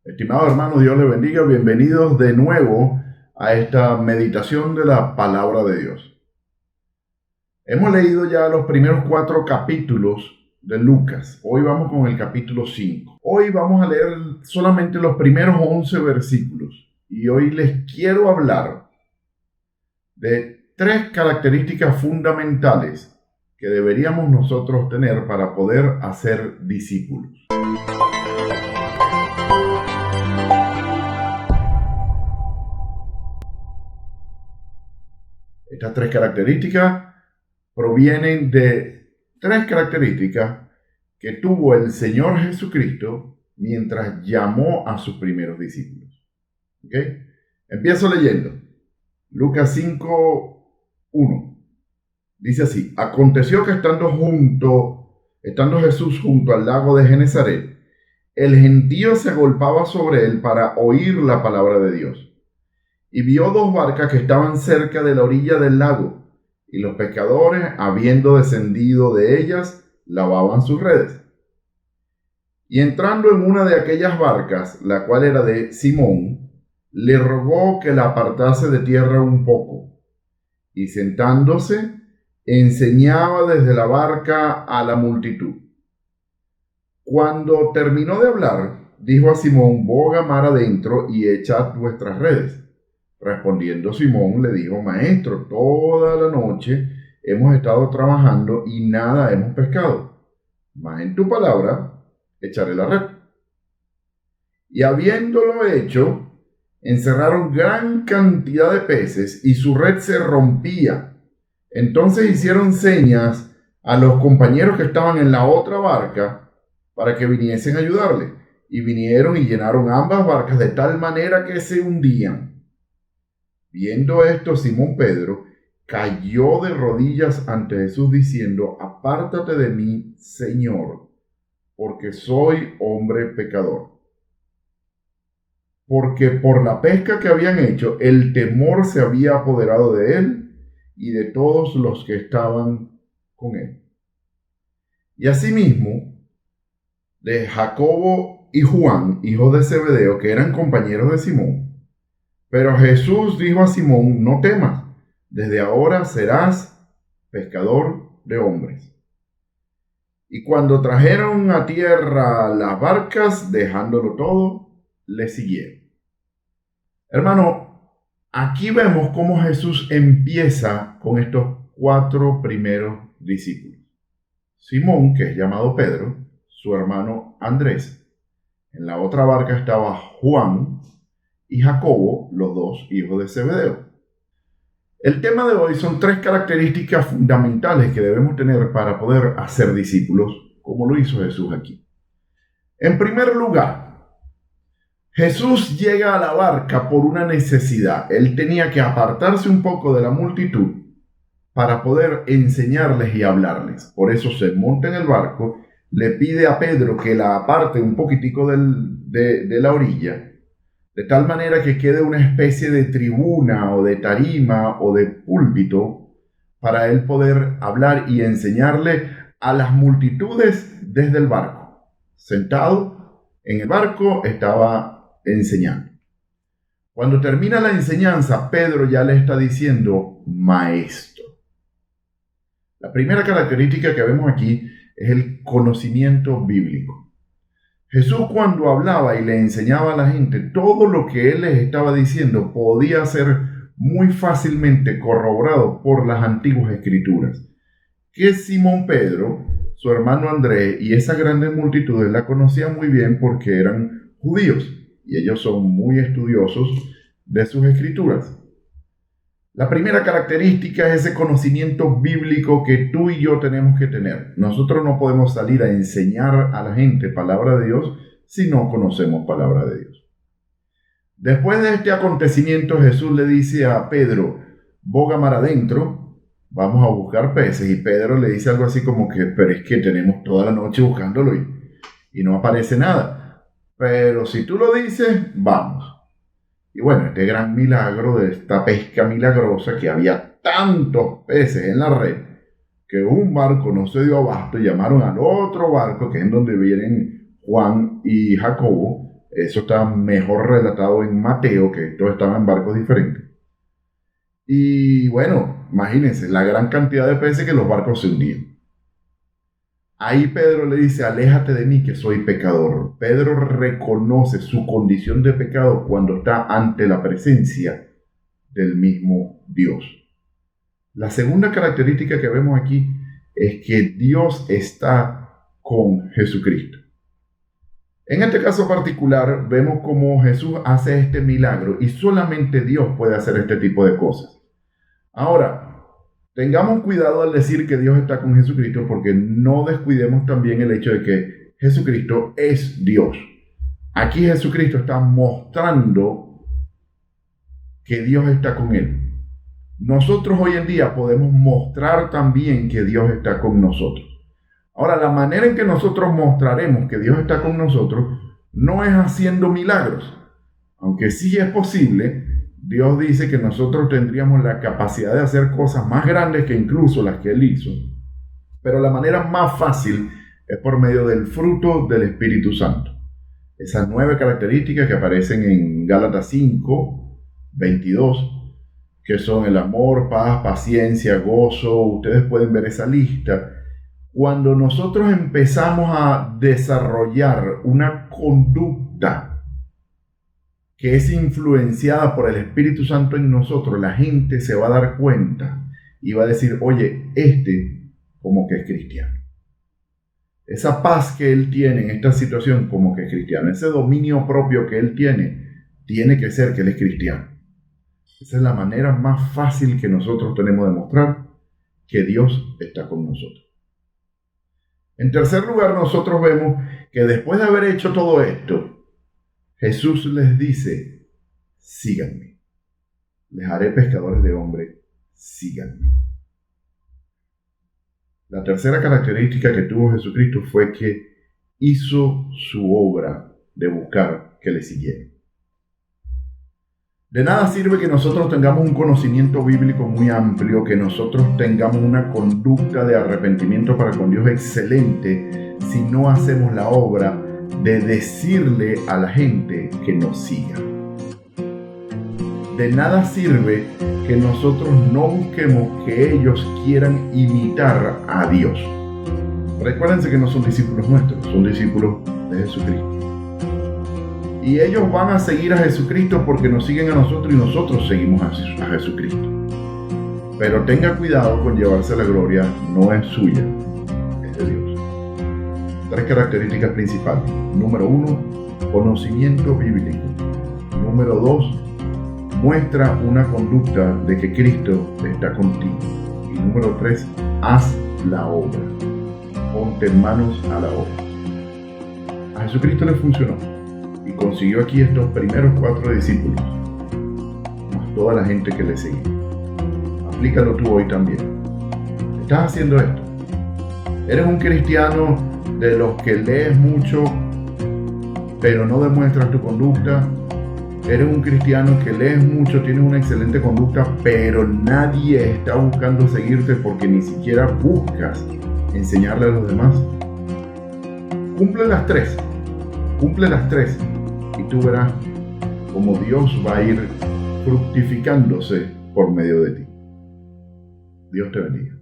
Estimado hermano, Dios le bendiga. Bienvenidos de nuevo a esta meditación de la palabra de Dios. Hemos leído ya los primeros 4 capítulos de Lucas. Hoy vamos con el capítulo 5. Hoy vamos a leer solamente los primeros 11 versículos. Y hoy les quiero hablar de 3 características fundamentales que deberíamos nosotros tener para poder hacer discípulos. Estas 3 características provienen de 3 características que tuvo el Señor Jesucristo mientras llamó a sus primeros discípulos. ¿Okay? Empiezo leyendo. Lucas 5:1. Dice así: Aconteció que estando Jesús junto al lago de Genesaret, el gentío se agolpaba sobre él para oír la palabra de Dios. Y vio 2 barcas que estaban cerca de la orilla del lago, y los pescadores, habiendo descendido de ellas, lavaban sus redes. Y entrando en una de aquellas barcas, la cual era de Simón, le rogó que la apartase de tierra un poco. Y sentándose, enseñaba desde la barca a la multitud. Cuando terminó de hablar, dijo a Simón: boga mar adentro y echad vuestras redes. Respondiendo Simón, le dijo: Maestro, toda la noche hemos estado trabajando y nada hemos pescado, mas en tu palabra echaré la red. Y habiéndolo hecho, encerraron gran cantidad de peces y su red se rompía. Entonces hicieron señas a los compañeros que estaban en la otra barca para que viniesen a ayudarle. Y vinieron y llenaron ambas barcas de tal manera que se hundían. Viendo esto, Simón Pedro cayó de rodillas ante Jesús diciendo: Apártate de mí, Señor, porque soy hombre pecador. Porque por la pesca que habían hecho, el temor se había apoderado de él y de todos los que estaban con él. Y asimismo, de Jacobo y Juan, hijos de Zebedeo, que eran compañeros de Simón. Pero Jesús dijo a Simón: no temas, desde ahora serás pescador de hombres. Y cuando trajeron a tierra las barcas, dejándolo todo, le siguieron. Hermano, aquí vemos cómo Jesús empieza con estos 4 primeros discípulos. Simón, que es llamado Pedro, su hermano Andrés. En la otra barca estaba Juan y Jacobo, los 2 hijos de Zebedeo. El tema de hoy son 3 características fundamentales que debemos tener para poder hacer discípulos, como lo hizo Jesús aquí. En primer lugar, Jesús llega a la barca por una necesidad. Él tenía que apartarse un poco de la multitud para poder enseñarles y hablarles. Por eso se monta en el barco, le pide a Pedro que la aparte un poquitico de la orilla, de tal manera que quede una especie de tribuna o de tarima o de púlpito para él poder hablar y enseñarle a las multitudes desde el barco. Sentado en el barco estaba enseñando. Cuando termina la enseñanza, Pedro ya le está diciendo maestro. La primera característica que vemos aquí es el conocimiento bíblico. Jesús, cuando hablaba y le enseñaba a la gente, todo lo que él les estaba diciendo podía ser muy fácilmente corroborado por las antiguas escrituras, que Simón Pedro, su hermano Andrés y esas grandes multitudes la conocían muy bien porque eran judíos y ellos son muy estudiosos de sus escrituras. La primera característica es ese conocimiento bíblico que tú y yo tenemos que tener. Nosotros no podemos salir a enseñar a la gente palabra de Dios si no conocemos palabra de Dios. Después de este acontecimiento, Jesús le dice a Pedro: boga mar adentro, vamos a buscar peces. Y Pedro le dice algo así como que: pero es que tenemos toda la noche buscándolo y no aparece nada. Pero si tú lo dices, vamos. Y bueno, este gran milagro de esta pesca milagrosa, que había tantos peces en la red, que un barco no se dio abasto y llamaron al otro barco, que es en donde vienen Juan y Jacobo, Eso está mejor relatado en Mateo, que todos estaban en barcos diferentes. Y bueno, imagínense la gran cantidad de peces que los barcos se hundían. Ahí Pedro le dice, aléjate de mí que soy pecador. Pedro reconoce su condición de pecado cuando está ante la presencia del mismo Dios. La segunda característica que vemos aquí es que Dios está con Jesucristo. En este caso particular vemos cómo Jesús hace este milagro y solamente Dios puede hacer este tipo de cosas. Ahora, tengamos cuidado al decir que Dios está con Jesucristo porque no descuidemos también el hecho de que Jesucristo es Dios. Aquí Jesucristo está mostrando que Dios está con él. Nosotros hoy en día podemos mostrar también que Dios está con nosotros. Ahora, la manera en que nosotros mostraremos que Dios está con nosotros no es haciendo milagros. Aunque sí es posible, Dios dice que nosotros tendríamos la capacidad de hacer cosas más grandes que incluso las que Él hizo. Pero la manera más fácil es por medio del fruto del Espíritu Santo. Esas 9 características que aparecen en Gálatas 5, 22, que son el amor, paz, paciencia, gozo. Ustedes pueden ver esa lista. Cuando nosotros empezamos a desarrollar una conducta que es influenciada por el Espíritu Santo en nosotros, la gente se va a dar cuenta y va a decir, oye, como que es cristiano. Esa paz que él tiene en esta situación como que es cristiano, ese dominio propio que él tiene que ser que él es cristiano. Esa es la manera más fácil que nosotros tenemos de mostrar que Dios está con nosotros. En tercer lugar, nosotros vemos que después de haber hecho todo esto, Jesús les dice, síganme. Les haré pescadores de hombres, síganme. La tercera característica que tuvo Jesucristo fue que hizo su obra de buscar que le siguieran. De nada sirve que nosotros tengamos un conocimiento bíblico muy amplio, que nosotros tengamos una conducta de arrepentimiento para con Dios excelente, si no hacemos la obra de decirle a la gente que nos siga. De nada sirve que nosotros no busquemos que ellos quieran imitar a Dios. Recuérdense que no son discípulos nuestros, son discípulos de Jesucristo. Y ellos van a seguir a Jesucristo porque nos siguen a nosotros y nosotros seguimos a Jesucristo. Pero tenga cuidado con llevarse la gloria, no es suya, es de Dios. 3 características principales. Número 1, conocimiento bíblico. Número 2, muestra una conducta de que Cristo está contigo. Y número 3, haz la obra. Ponte manos a la obra. A Jesucristo le funcionó. Y consiguió aquí estos primeros 4 discípulos, más toda la gente que le seguía. Aplícalo tú hoy también. ¿Estás haciendo esto? ¿Eres un cristiano de los que lees mucho, pero no demuestras tu conducta? ¿Eres un cristiano que lees mucho, tienes una excelente conducta, pero nadie está buscando seguirte porque ni siquiera buscas enseñarle a los demás? Cumple las 3. Cumple las 3 y tú verás cómo Dios va a ir fructificándose por medio de ti. Dios te bendiga.